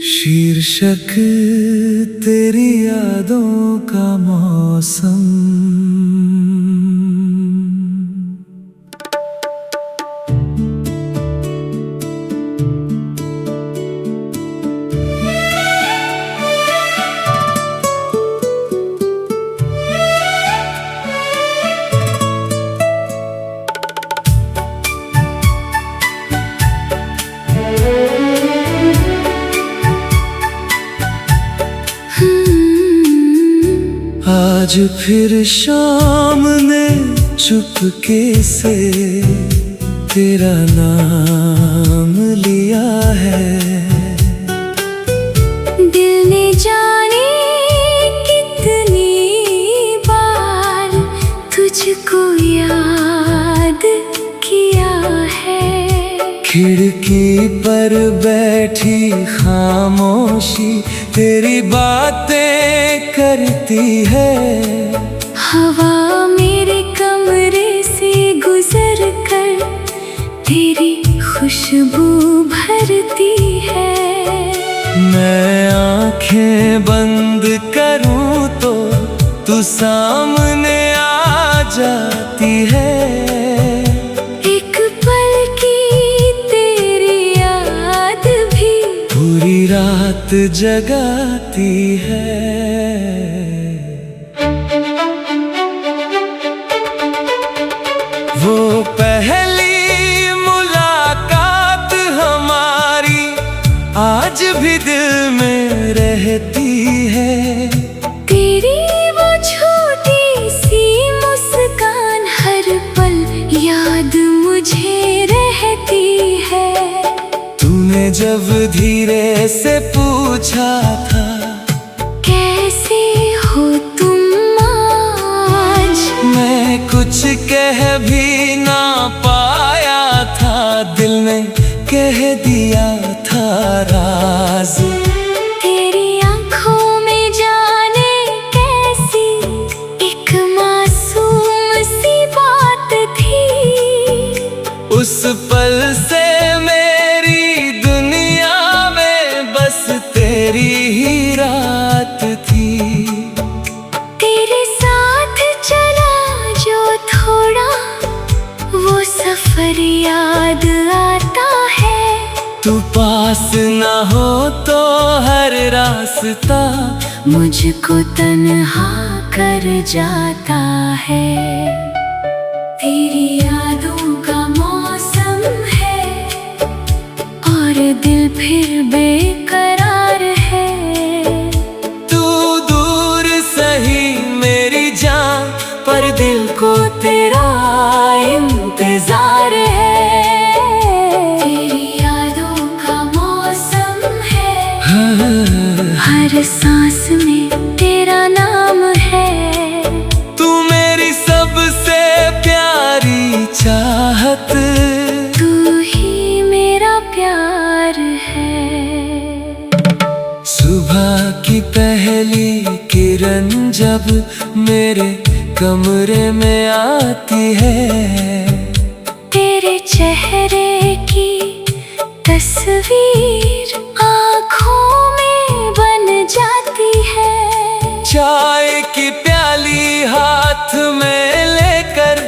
शीर्षक तेरी यादों का मौसम। आज फिर शाम ने चुपके से तेरा नाम लिया है। दिल ने जाने कितनी बार तुझको याद किया है। खिड़की पर बैठी खामोशी तेरी बातें करती है। हवा मेरे कमरे से गुजर कर तेरी खुशबू भरती है। मैं आंखें बंद करूं तो तू सामने आ जाती है। एक पल की तेरी याद भी पूरी रात जगाती है। वो पहली मुलाकात हमारी आज भी दिल में रहती है। तेरी वो छोटी सी मुस्कान हर पल याद मुझे रहती है। तूने जब धीरे से पूछा था कैसे हो तुम आज, मैं कुछ कह भी ना पाया था। दिल ने कह दिया था राज। तेरी आंखों में जाने कैसी एक मासूम सी बात थी। उस पल से मेरी दुनिया में बस तेरी ही रात थी। तेरे साथ चला जो थोड़ा वो सफर याद आता है। तू पास न हो तो हर रास्ता मुझको तन्हा कर जाता है। तेरी यादों का मौसम है और दिल फिर बेकरार है। तू दूर सही मेरी जान पर दिल को तेरा इंतजार है। तेरी यादों का मौसम है, हर सांस में तेरा नाम है। तू मेरी सबसे प्यारी चाहत, तू ही मेरा प्यार है। सुबह की पहली किरण जब मेरे कमरे में आती है। तेरे चेहरे की तस्वीर आँखों में बन जाती है। चाय की प्याली हाथ में लेकर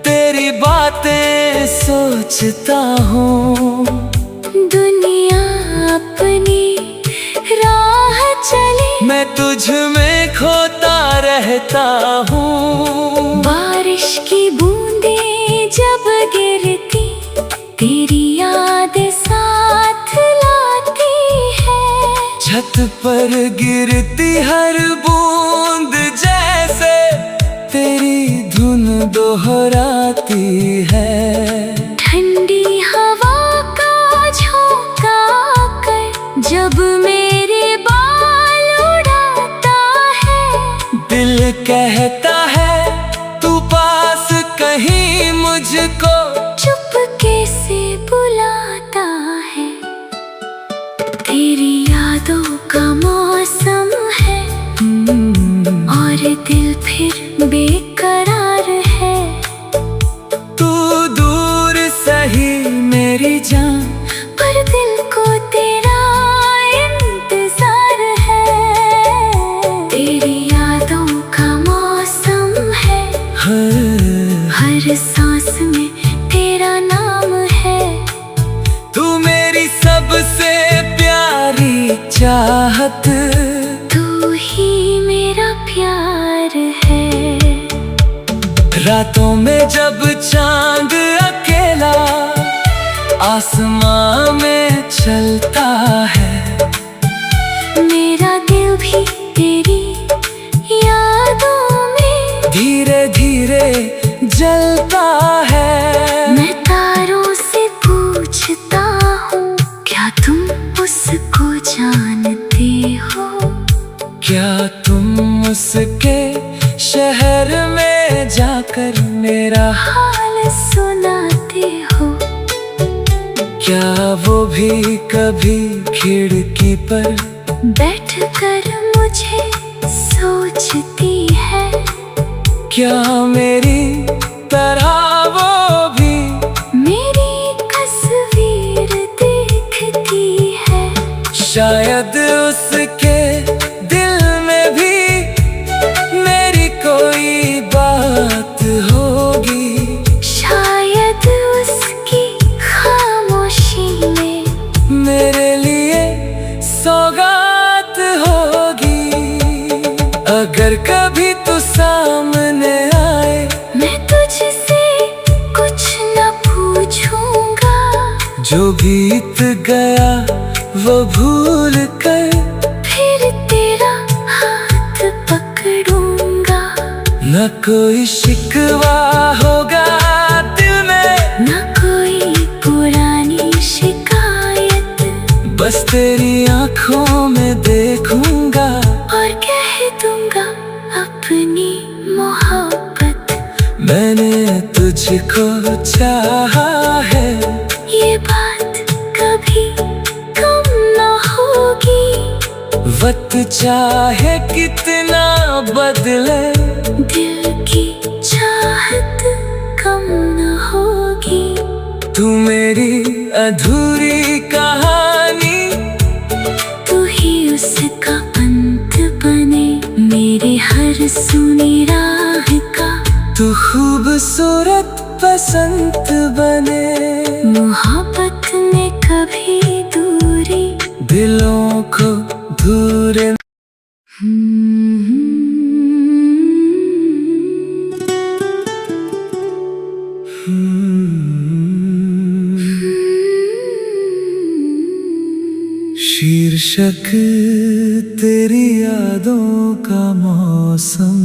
तेरी बातें सोचता हूँ। दुनिया अपनी राह चले मैं तुझ में खोता रहता हूँ। बारिश की बूंदें जब गिरती तेरी याद साथ लाती है। छत पर गिरती हर बूंद जैसे तेरी धुन दोहराती है। ठंडी हवा का झोंका कर जब मेरे बाल उड़ाता है। दिल कहता है तू पास कहीं मुझको चुपके से बुलाता है। तेरी यादों का मौसम है, रातों में जब चांद अकेला आसमां में चलता है, मेरा दिल भी तेरी यादों में धीरे धीरे जलता है। मैं तारों से पूछता हूँ, क्या तुम उसको जानते हो? क्या तुम उसके शहर में जाकर मेरा हाल सुनाते हो? क्या वो भी कभी खिड़की पर बैठकर मुझे सोचती है? क्या मेरी तरह वो भी मेरी तस्वीर देखती है? शायद उसके दिल में भी मेरी कोई बात होगी। शायद उसकी खामोशी में मेरे लिए सौगात होगी। अगर कभी तू सामने आए, मैं तुझसे कुछ न पूछूंगा। जो बीत गया वो भूल कर फिर तेरा हाथ पकड़ूंगा। न कोई शिकवा होगा दिल में, न कोई पुरानी शिकायत। बस तेरी आंखों में देखूंगा और कह दूंगा अपनी मोहब्बत। मैंने तुझको चाहा है। ये बात कभी कम न होगी। वक्त चाहे कितना बदले, दिल की चाहत कम न होगी। तू मेरी अधूरी कहानी, तू ही उसका अंत बने, मेरे हर सुनी राह का। तू खूबसूरत बसंत बने। मोहब्बत में कभी दूरी दिलों को दूर शीर्षक तेरी यादों का मौसम।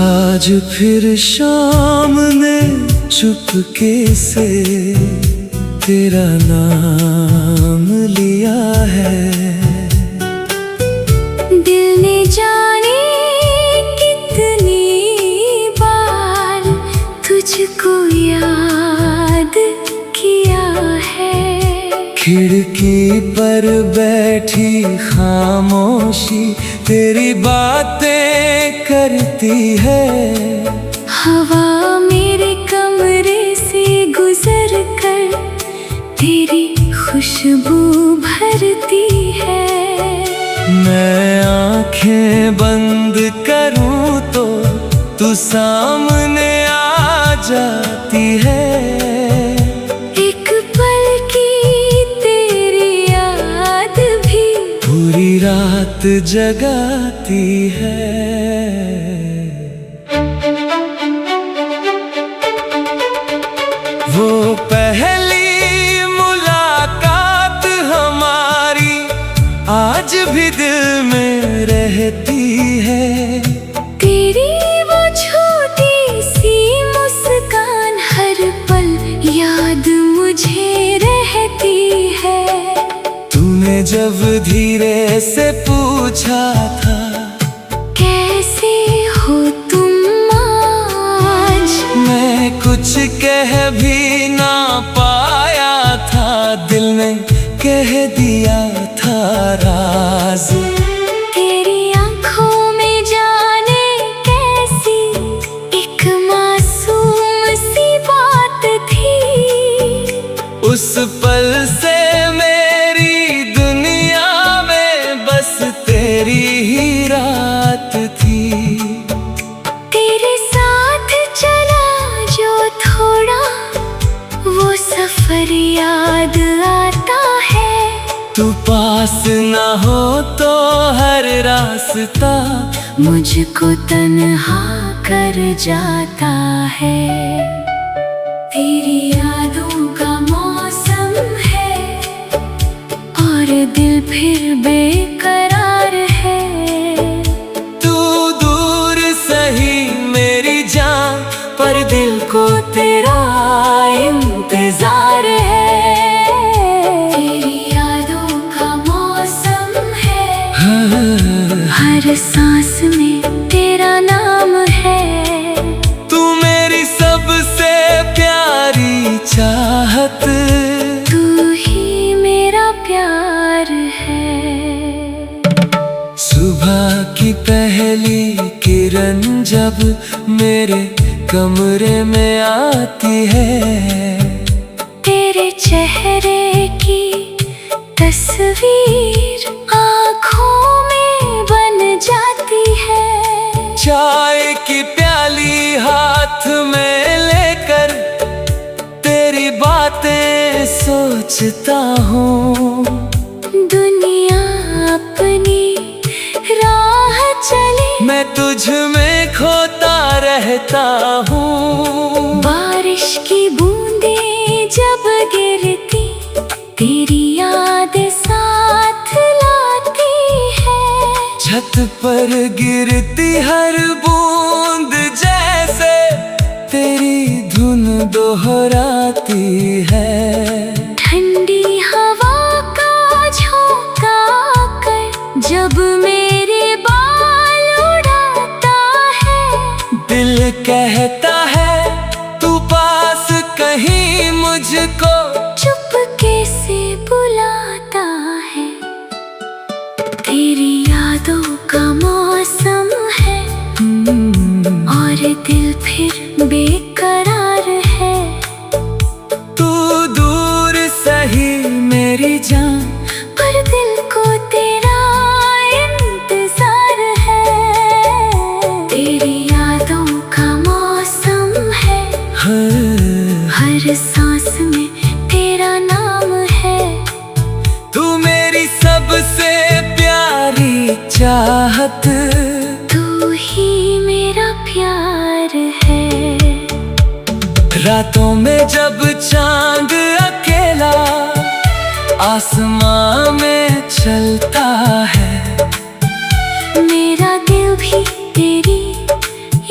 आज फिर शाम ने चुपके से तेरा नाम लिया है। दिल ने जाने कितनी बार तुझको याद किया है। खिड़की पर बैठी खामोशी तेरी बातें करती है। हवा मेरे कमरे से गुजर कर तेरी खुशबू भरती है। मैं आंखें बंद करूं तो तू सामने आ जाती है। एक पल की तेरी याद भी पूरी रात जगाती है। वो पहली मुलाकात हमारी आज भी दिल में रहती है। तेरी वो छोटी सी मुस्कान हर पल याद मुझे रहती है। तूने जब धीरे से पूछा था कैसे हो तुम आज, मैं कुछ कह भी ना पाया था। दिल ने कह दिया था राज। तेरी आंखों में जाने कैसी एक मासूम सी बात फिर याद आता है। तू पास ना हो तो हर रास्ता मुझको तन्हा कर जाता है। तेरी यादों का मौसम है और दिल फिर बेकरार है। तू दूर सही मेरी जान, पर दिल को तेरा इंतजार है। तेरी यादों का मौसम है, हर सांस में तेरा नाम है। तू मेरी सबसे प्यारी चाहत, तू ही मेरा प्यार है। सुबह की पहली किरण जब मेरे कमरे में आती है, तेरे चेहरे की तस्वीर आँखों में बन जाती है। चाय की प्याली हाथ में लेकर तेरी बातें सोचता हूँ। दुनिया अपनी राह चले, मैं तुझ में खोता रहता हूँ। बारिश की बूंदें जब गिरती, तेरी याद साथ लाती है। छत पर गिरती हर बूंद जैसे तेरी धुन दोहराती है। ठंडी हवा का झोंका आकर जब मेरे बाल उड़ाता है। दिल कहता है तू पास कहीं मुझको चुपके से बुलाता है। तेरी यादों का मौसम है और दिल फिर बेकरार है। तू दूर सही मेरी जान, पर दिल को तेरा इंतजार है। तेरी यादों का मौसम है, हर सांस में तेरा नाम है। तू मेरी सबसे प्यारी चाहत, तू ही मेरा प्यार है। रातों में जब चांद अकेला आसमां में चलता है, मेरा दिल भी तेरी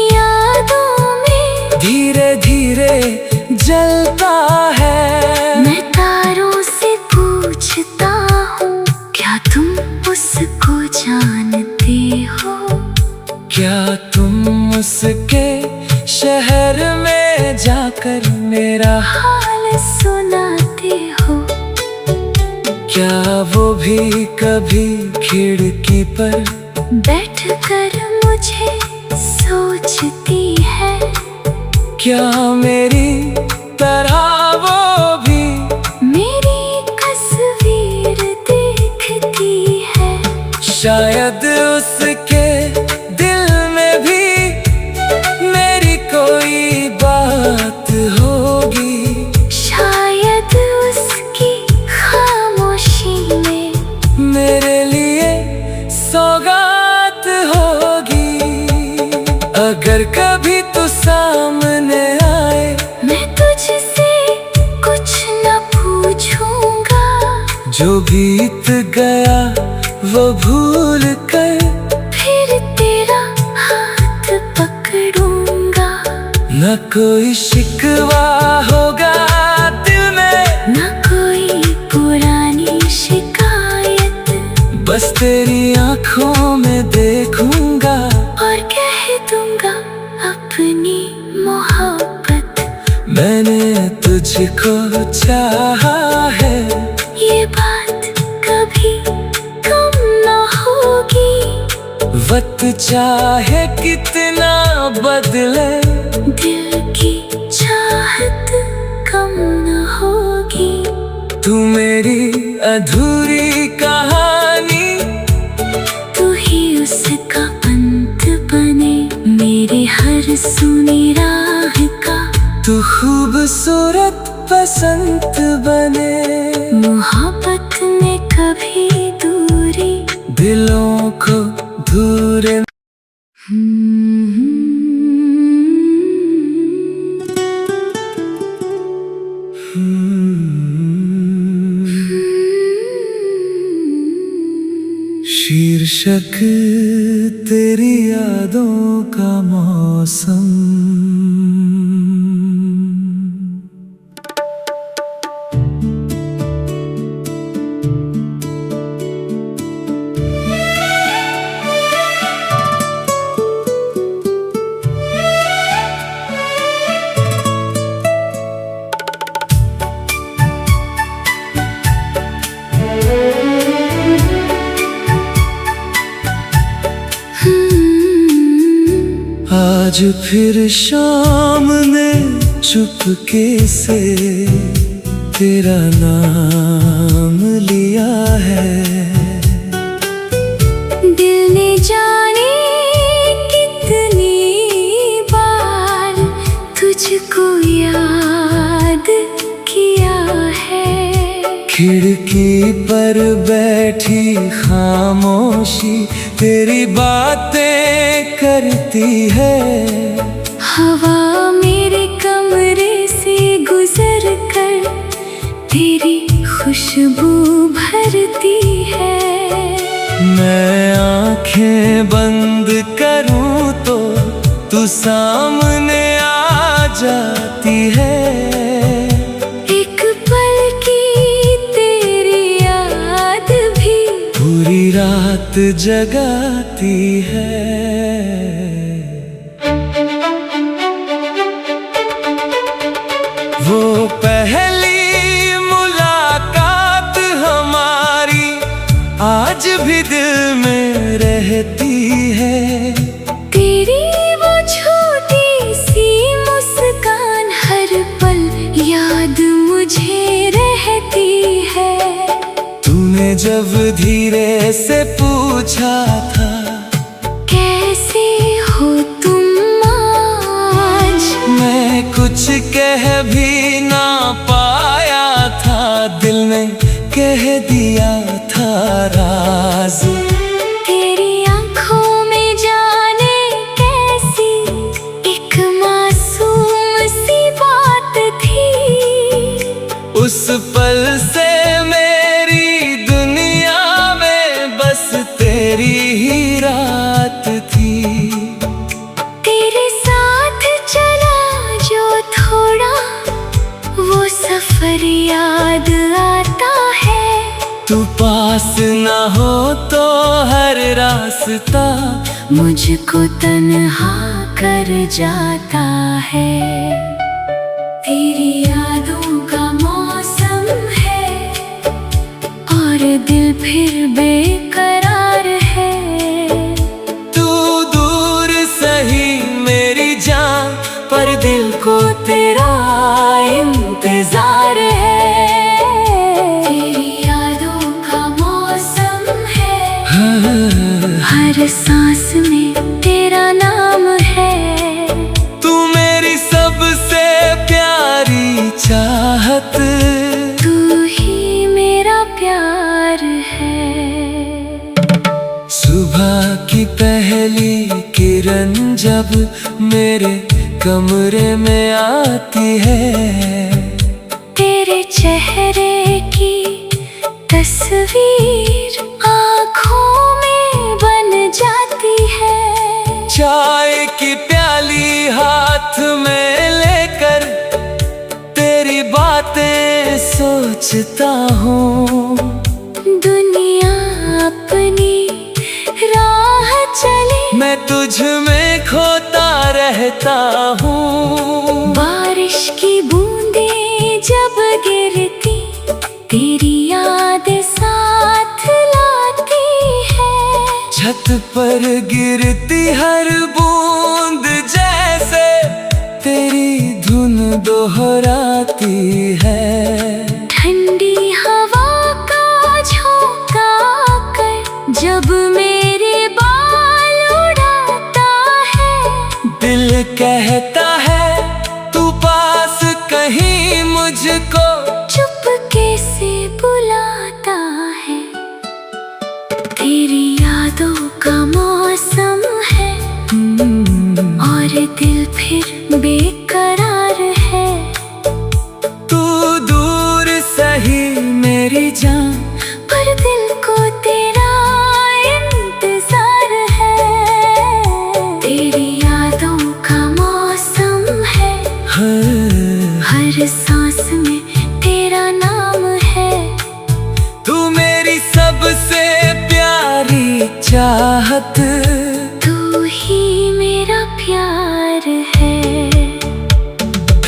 यादों में धीरे धीरे जलता है। मैं तारों से पूछता हूँ, क्या तुम उसको जानते हो? क्या तुम उसके शहर में जाकर मेरा हाल सुनाते हो? क्या वो भी कभी खिड़की पर बैठकर मुझे सोचती है? क्या मेरी तरह वो भी मेरी तस्वीर देखती है? शायद उसके दिल में भी मेरी कोई बात होगी। शायद उसकी खामोशी में मेरे लिए सौगात होगी। अगर कभी तू सामने आए, मैं तुझसे कुछ न पूछूंगा। जो बीत गया वो भूल कर फिर तेरा हाथ पकड़ूंगा। न कोई शिकवा होगा दिल में, न कोई पुरानी शिकायत। बस तेरी आंखों में देखूंगा और कह दूंगा अपनी मोहब्बत। मैंने तुझको चाहा है। ये बात कभी कम न होगी। वक्त चाहे कितना बदले, दिल की चाहत कम न होगी। तू मेरी अधूरी कहानी, तू ही उसका अंत बने। मेरे हर सुनी राह का तू खूबसूरत बसंत बने। मोहब्बत में कभी दूरी दिलों को दूर शीर्षक तेरी यादों का मौसम। आज फिर शाम ने चुपके से तेरा नाम लिया है। दिल ने जाने कितनी बार तुझको याद किया है। खिड़की पर बैठी खामोशी तेरी बातें करती है। हवा मेरे कमरे से गुजर कर तेरी खुशबू भरती है। मैं आंखें बंद करूं तो तू सामने आ जाती है। एक पल की तेरी याद भी पूरी रात जगाती है। वो पहली मुलाकात हमारी आज भी दिल में रहती है। तेरी वो छोटी सी मुस्कान हर पल याद मुझे रहती है। तूने जब धीरे से पूछा था कैसे हो तुम आज, मैं कुछ कह भी ना पाया था। दिल ने कह दिया था राज। तेरी आंखों में जाने कैसी एक मासूम सी बात थी। उस पल से मेरी दुनिया में बस तेरी ही रात थी। तेरे साथ चला जो थोड़ा वो सफर याद आता है। तू पास ना हो तो हर रास्ता मुझको तन्हा कर जाता है। तेरी यादों का मौसम है और दिल फिर बेकरार है। तू दूर सही मेरी जान पर दिल को तेरा इंतजार है। तेरी यादों का मौसम है, हर सांस में तेरा नाम है। तू मेरी सबसे प्यारी चाहत, तू ही मेरा प्यार है। सुबह की पहली किरण जब मेरे कमरे में आती है। तेरे चेहरे की तस्वीर आँखों में बन जाती है। चाय की प्याली हाथ में लेकर तेरी बातें सोचता हूँ। दुनिया अपनी राह चले मैं तुझ में खोता रहता हूँ। बारिश की बूंदें जब गिरती तेरी याद साथ लाती है। छत पर गिरती हर बूंद जैसे तेरी धुन दोहराती है। ठंडी हवा का झोंका कर जब मेरे बाल उड़ाता है। दिल कहता है तू पास कहीं मुझको और दिल फिर बेकरार है। तू दूर सही मेरी जान, पर दिल को तेरा इंतजार है। तेरी यादों का मौसम है, हर सांस में तेरा नाम है। तू मेरी सबसे प्यारी चाहत, तू ही मेरा प्यार है।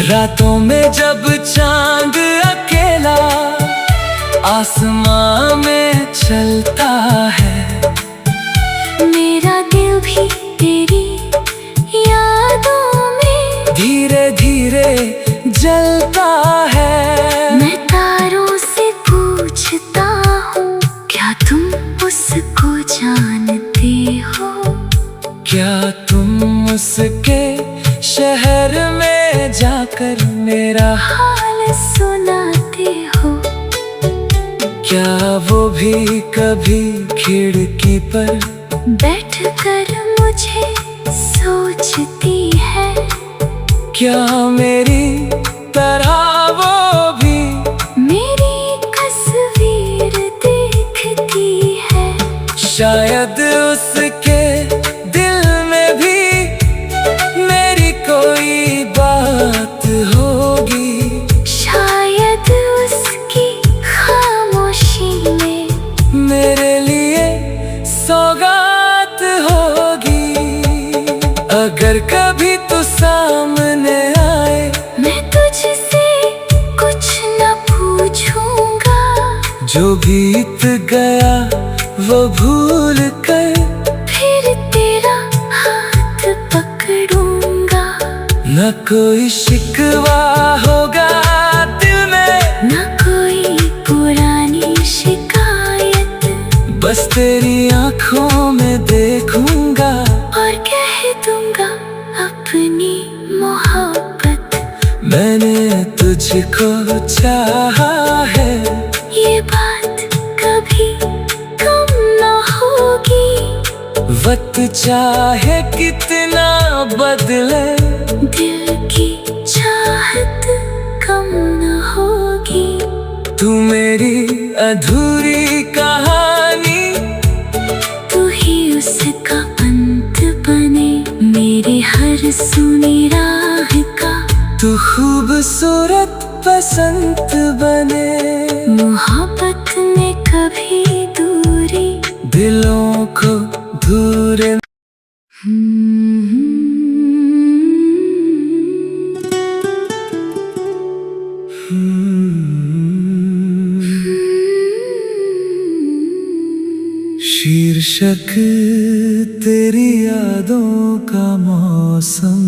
रातों में जब चांद अकेला आसमां में चलता है, मेरा दिल भी तेरी यादों में धीरे धीरे जलता है। मैं तारों से पूछता हूँ, क्या तुम उसको जानते हो? क्या तुम उसके शहर में जाकर मेरा हाल सुनाते हो? क्या वो भी कभी खिड़की पर बैठकर मुझे सोचती है? क्या मेरी तरह वो भी मेरी तस्वीर देखती है? शायद उसके दिल में भी मेरी कोई बात होगी। शायद उसकी खामोशी में मेरे लिए सौगात होगी। अगर कभी तू सामने आए, मैं तुझसे कुछ न पूछूंगा। जो बीत गया वो भूल कर फिर तेरा हाथ पकड़ूंगा। न कोई शिकवा होगा दिल में, न कोई पुरानी शिकायत। बस तेरी आंखों में देखूंगा और कह दूंगा अपनी मोहब्बत। मैंने तुझको चाहा है। ये बात कभी कम न होगी। वक्त चाहे कितना बदले, दिल की चाहत कम न होगी। तू मेरी अधूरी कहानी, तू ही उसका अंत बने। मेरे हर सुनी राह का तू खूबसूरत बसंत बने। मोहब्बत में कभी दूरी दिलों को दूर शीर्षक तेरी यादों का मौसम।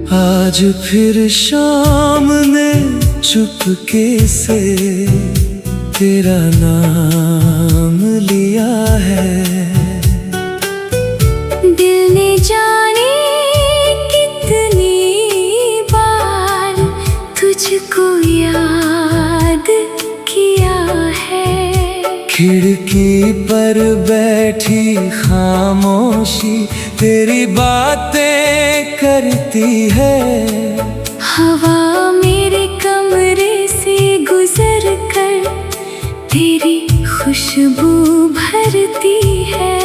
आज फिर शाम ने चुपके से तेरा नाम लिया है। दिल ने जाने कितनी बार तुझको याद किया है। खिड़की पर बैठी खामोशी तेरी बातें करती है। हवा मेरे कमरे से गुजर कर तेरी खुशबू भरती है।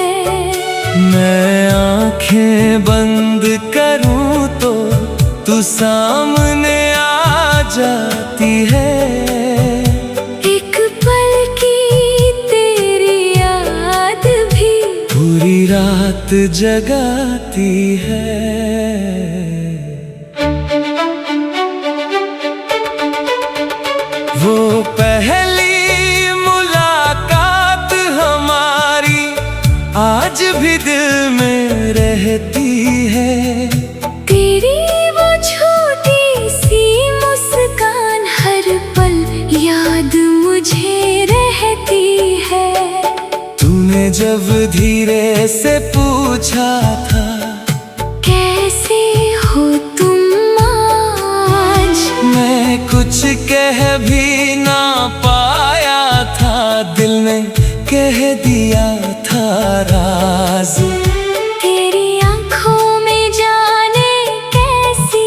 मैं आंखें बंद करूं तो तू सामने आ जाती है। एक पल की तेरी याद भी पूरी रात जगाती है। वो पहली मुलाकात हमारी आज भी दिल में रहती है। तेरी वो छोटी धीरे से पूछा था, कैसी हो तुम आज? मैं कुछ कह भी ना पाया था, दिल ने कह दिया था राज। तेरी आंखों में जाने कैसी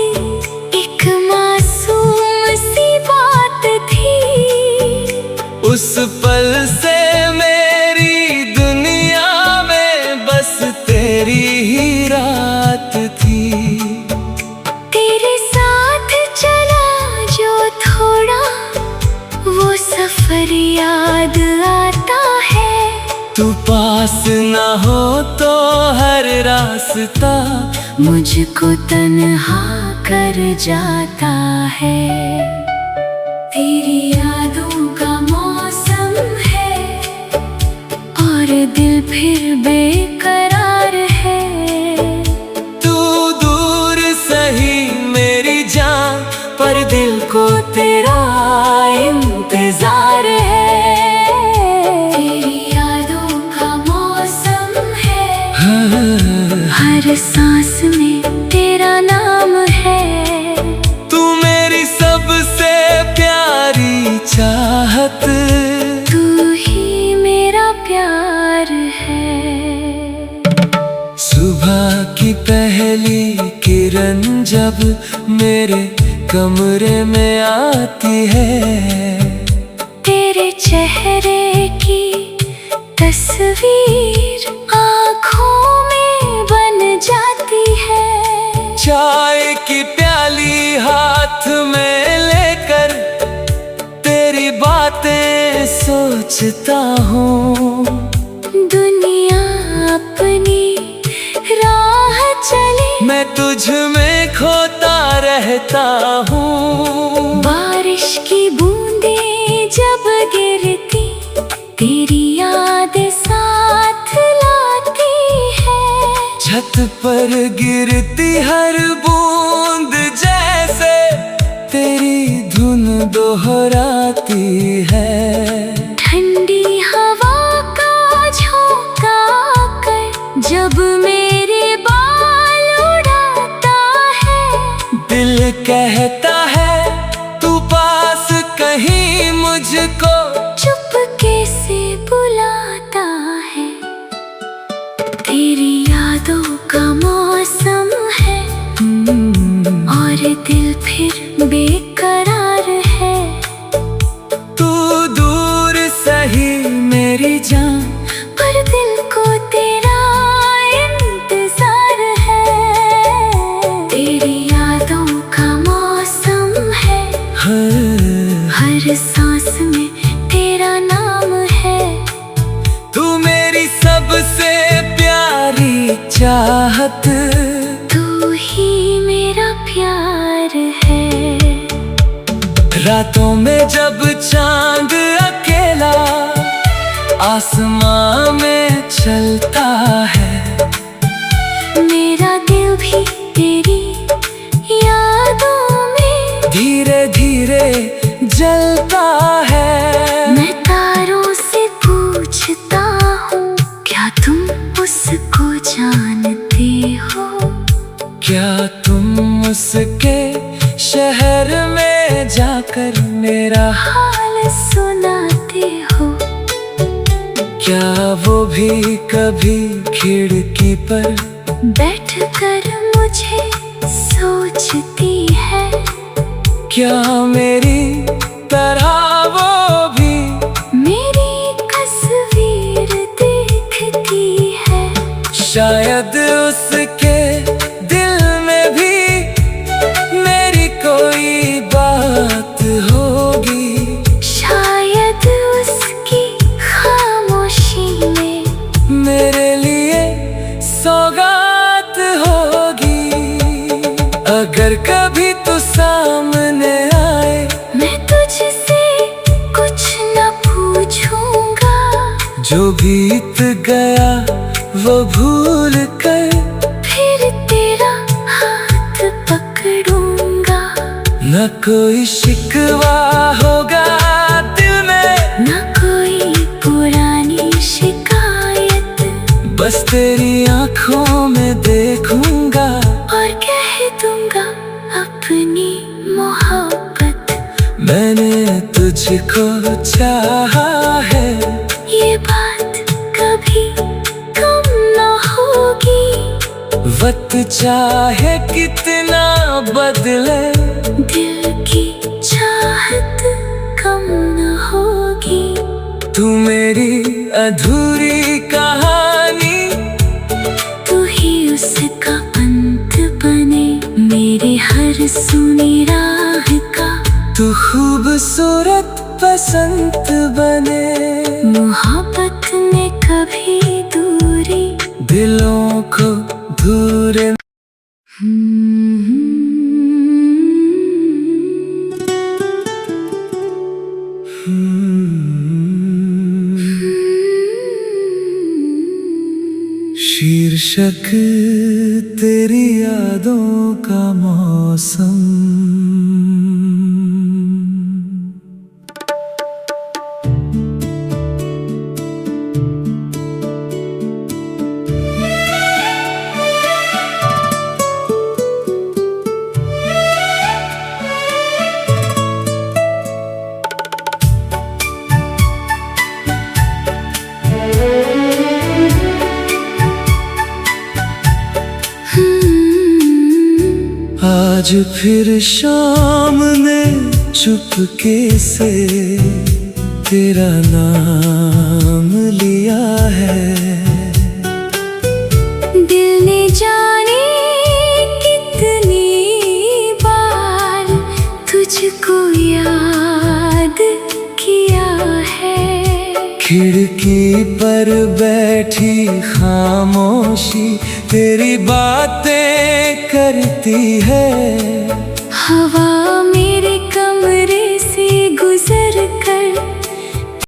एक मासूम सी बात थी। उस पल से मेरी दुनिया में बस तेरी ही रात थी। तेरे साथ चला जो थोड़ा, वो सफर याद आता है। तू पास ना हो तो हर रास्ता मुझको तन्हा कर जाता है। तेरी यादों का मौसम है और दिल फिर बेकरार है। तू दूर सही मेरी जान, पर दिल को तेरा इंतजार है। तेरी यादों का मौसम है, हर सांस में तेरा नाम है। तू मेरी सबसे प्यारी चाहत, तू ही मेरा प्यार है। सुबह की पहली किरण जब मेरे कमरे में आती है, तेरे चेहरे की तस्वीर आँखों में बन जाती है। चाय की प्याली हाथ में लेकर तेरी बातें सोचता हूँ। दुनिया अपनी राह चले, मैं तुझ में खोता रहता हूँ। बारिश की बूंदें जब गिरती, तेरी याद साथ लाती है। छत पर गिरती हर बूंद जैसे तेरी धुन दोहराती है। ठंडी हवा का झोंका कर जब मेरे बाल उड़ाता है। दिल कहता है तू पास कहीं मुझको चुपके से बुलाता है। तेरी यादों का मौसम है और दिल फिर बेकरार है। तू दूर सही मेरी जान, पर दिल को तेरा इंतजार है। तेरी यादों का मौसम है, हर सांस में तेरा नाम है। तू मेरी सबसे प्यारी चाहत, तू ही मेरा प्यार है। रातों में जब चांद अकेला आसमां में चलता है, मेरा दिल भी तेरी यादों में धीरे धीरे जलता है। मैं तारों से पूछता हूँ, क्या तुम उसको जानते हो? क्या तुम उसके शहर में जाकर मेरा हाल सुनाते हो? क्या वो भी कभी खिड़की पर बैठकर मुझे सोचती है? क्या मेरी तरह वो भी मेरी तस्वीर देखती है? शायद उसके दिल में भी मेरी कोई बात होगी। शायद उसकी खामोशी में मेरे लिए सौगात होगी। अगर कभी तू सामने आए, मैं तुझसे कुछ न पूछूंगा। जो बीत गया वो भूल कर फिर तेरा हाथ पकड़ूंगा। न कोई शिकवा होगा दिल में, न कोई पुरानी शिकायत। बस तेरी आंखों में देखूंगा और कह दूंगा अपनी मोहब्बत। मैंने तुझको चाहा है, ये बात कभी कम न होगी। वक्त चाहे कितना बदले, दिल की चाहत कम न होगी। तू मेरी अधूरी कहानी, तू ही उसका अंत बने, मेरे हर सुनी राह का। तू खूबसूरत बसंत बने। मोहब्बत में कभी दूरी दिलों को दूर शीर्षक तेरी यादों का मौसम। आज फिर शाम ने चुपके से तेरा नाम लिया है। दिल ने जाने कितनी बार तुझको याद किया है। खिड़की पर बैठी खामोशी तेरी बातें करती है।